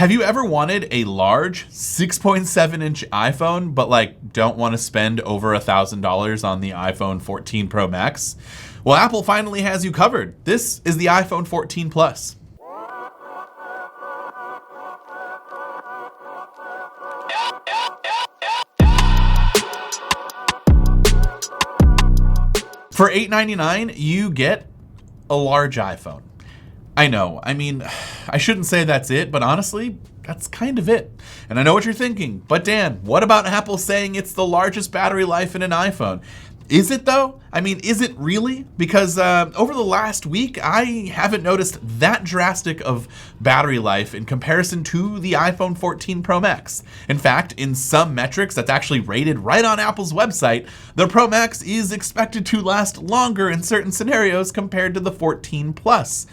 Have you ever wanted a large 6.7-inch iPhone, but like don't want to spend over $1,000 on the iPhone 14 Pro Max? Well, Apple finally has you covered. This is the iPhone 14 Plus. For $899, you get a large iPhone. I know, I shouldn't say that's it, but honestly, that's kind of it. And I know what you're thinking, but Dan, what about Apple saying it's the largest battery life in an iPhone? Is it though? Is it really? Because over the last week, I haven't noticed that drastic of battery life in comparison to the iPhone 14 Pro Max. In fact, in some metrics that's actually rated right on Apple's website, the Pro Max is expected to last longer in certain scenarios compared to the 14 Plus.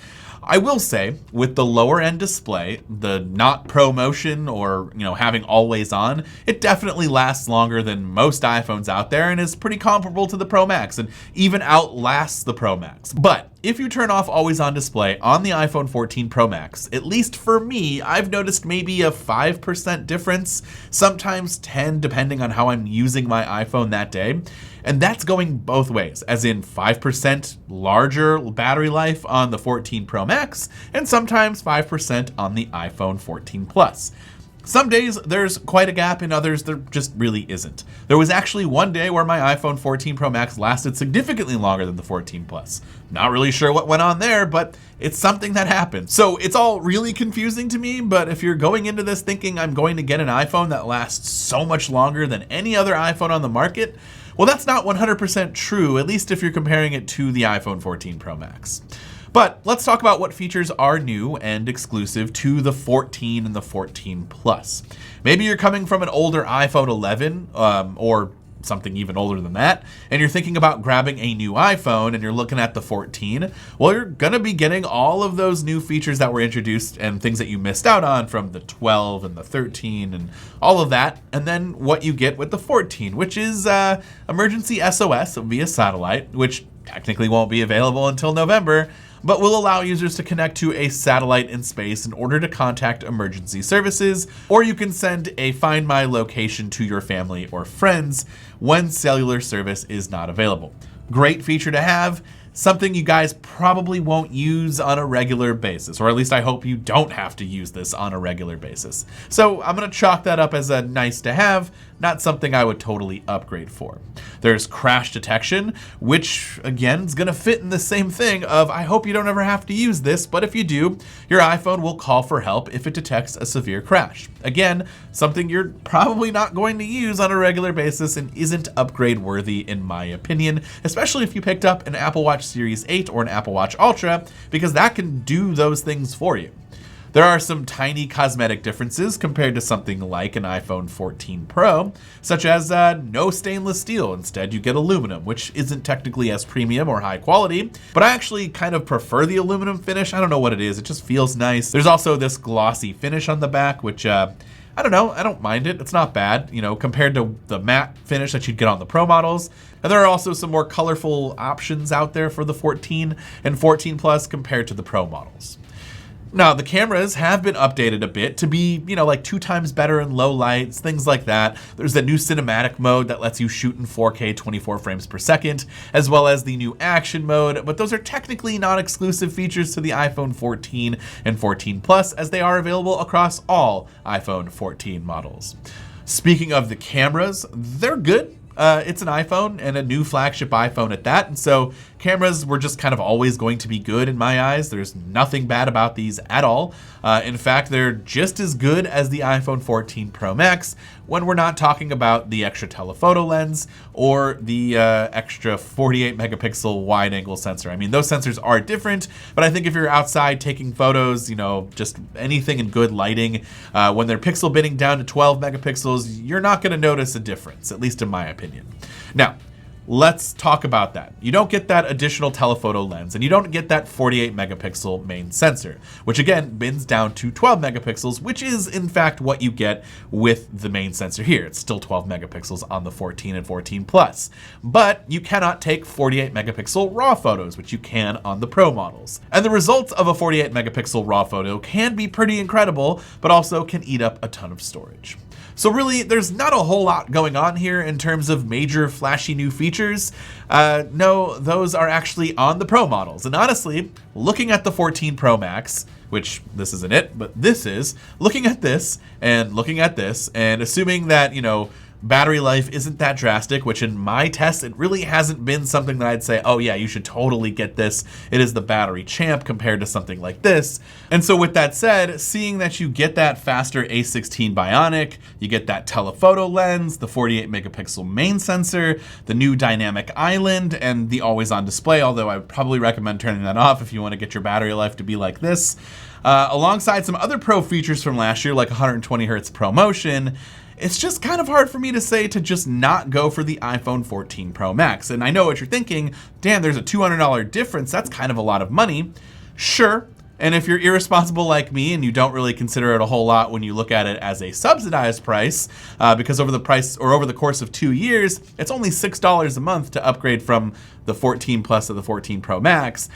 I will say, with the lower end display, the not Pro Motion or, having always on, it definitely lasts longer than most iPhones out there and is pretty comparable to the Pro Max and even outlasts the Pro Max. But if you turn off always on display on the iPhone 14 Pro Max, at least for me, I've noticed maybe a 5% difference, sometimes 10 depending on how I'm using my iPhone that day. And that's going both ways, as in 5% larger battery life on the 14 Pro Max, and sometimes 5% on the iPhone 14 Plus. Some days there's quite a gap, in others there just really isn't. There was actually one day where my iPhone 14 Pro Max lasted significantly longer than the 14 Plus. Not really sure what went on there, but it's something that happened. So it's all really confusing to me, but if you're going into this thinking I'm going to get an iPhone that lasts so much longer than any other iPhone on the market, well, that's not 100% true, at least if you're comparing it to the iPhone 14 Pro Max. But let's talk about what features are new and exclusive to the 14 and the 14 Plus. Maybe you're coming from an older iPhone 11 or something even older than that, and you're thinking about grabbing a new iPhone and you're looking at the 14, well, you're gonna be getting all of those new features that were introduced and things that you missed out on from the 12 and the 13 and all of that, and then what you get with the 14, which is emergency SOS via satellite, which technically won't be available until November, but will allow users to connect to a satellite in space in order to contact emergency services, or you can send a Find My location to your family or friends when cellular service is not available. Great feature to have, something you guys probably won't use on a regular basis, or at least I hope you don't have to use this on a regular basis. So I'm gonna chalk that up as a nice to have, not something I would totally upgrade for. There's crash detection, which again is gonna fit in the same thing of I hope you don't ever have to use this, but if you do, your iPhone will call for help if it detects a severe crash. Again, something you're probably not going to use on a regular basis and isn't upgrade worthy in my opinion, especially if you picked up an Apple Watch Series 8 or an Apple Watch Ultra, because that can do those things for you. There are some tiny cosmetic differences compared to something like an iPhone 14 Pro, such as no stainless steel. Instead, you get aluminum, which isn't technically as premium or high quality, but I actually kind of prefer the aluminum finish. I don't know what it is. It just feels nice. There's also this glossy finish on the back, which I don't know. I don't mind it. It's not bad, compared to the matte finish that you'd get on the Pro models. And there are also some more colorful options out there for the 14 and 14 Plus compared to the Pro models. Now, the cameras have been updated a bit to be, like 2 times better in low lights, things like that. There's the new cinematic mode that lets you shoot in 4K 24 frames per second, as well as the new action mode, but those are technically not exclusive features to the iPhone 14 and 14 Plus, as they are available across all iPhone 14 models. Speaking of the cameras, they're good. It's an iPhone and a new flagship iPhone at that, and so cameras were just kind of always going to be good in my eyes. There's nothing bad about these at all. In fact, they're just as good as the iPhone 14 Pro Max when we're not talking about the extra telephoto lens or the extra 48 megapixel wide angle sensor. Those sensors are different, but I think if you're outside taking photos, just anything in good lighting, when they're pixel binning down to 12 megapixels, you're not going to notice a difference, at least in my opinion. Now, Let's talk about that. You don't get that additional telephoto lens, and you don't get that 48 megapixel main sensor, which again bins down to 12 megapixels, which is in fact what you get with the main sensor here. It's still 12 megapixels on the 14 and 14 Plus, but you cannot take 48 megapixel RAW photos, which you can on the Pro models. And the results of a 48 megapixel RAW photo can be pretty incredible, but also can eat up a ton of storage. So really, there's not a whole lot going on here in terms of major flashy new features. No, those are actually on the Pro models. And honestly, looking at the 14 Pro Max, which this isn't it, but this is, looking at this and looking at this and assuming that, you know, battery life isn't that drastic, which in my tests, it really hasn't been something that I'd say, oh yeah, you should totally get this. It is the battery champ compared to something like this. And so with that said, seeing that you get that faster A16 Bionic, you get that telephoto lens, the 48 megapixel main sensor, the new dynamic island, and the always on display, although I would probably recommend turning that off if you want to get your battery life to be like this, alongside some other Pro features from last year, like 120 Hz ProMotion, it's just kind of hard for me to say to just not go for the iPhone 14 Pro Max. And I know what you're thinking, damn, there's a $200 difference. That's kind of a lot of money. Sure. And if you're irresponsible like me and you don't really consider it a whole lot when you look at it as a subsidized price, because over the course of 2 years, it's only $6 a month to upgrade from the 14 Plus to the 14 Pro Max,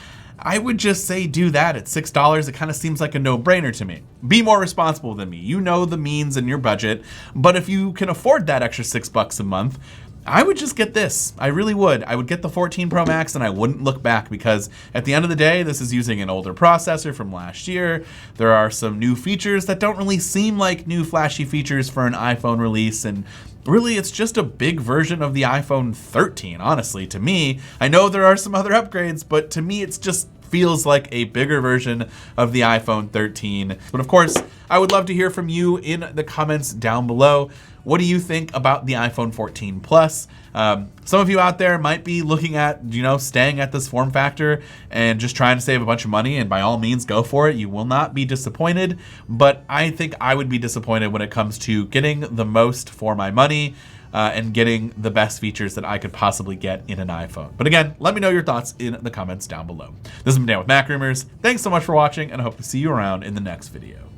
I would just say do that at $6. It kind of seems like a no-brainer to me. Be more responsible than me. You know the means and your budget, but if you can afford that extra $6 a month, I would just get this. I really would. I would get the 14 Pro Max and I wouldn't look back, because at the end of the day, this is using an older processor from last year. There are some new features that don't really seem like new flashy features for an iPhone release, and really, it's just a big version of the iPhone 13, honestly, to me. I know there are some other upgrades, but to me, it's just feels like a bigger version of the iPhone 13. But of course, I would love to hear from you in the comments down below. What do you think about the iPhone 14 Plus? Some of you out there might be looking at, you know, staying at this form factor and just trying to save a bunch of money, and by all means, go for it. You will not be disappointed, but I think I would be disappointed when it comes to getting the most for my money and getting the best features that I could possibly get in an iPhone. But again, let me know your thoughts in the comments down below. This has been Dan with MacRumors. Thanks so much for watching, and I hope to see you around in the next video.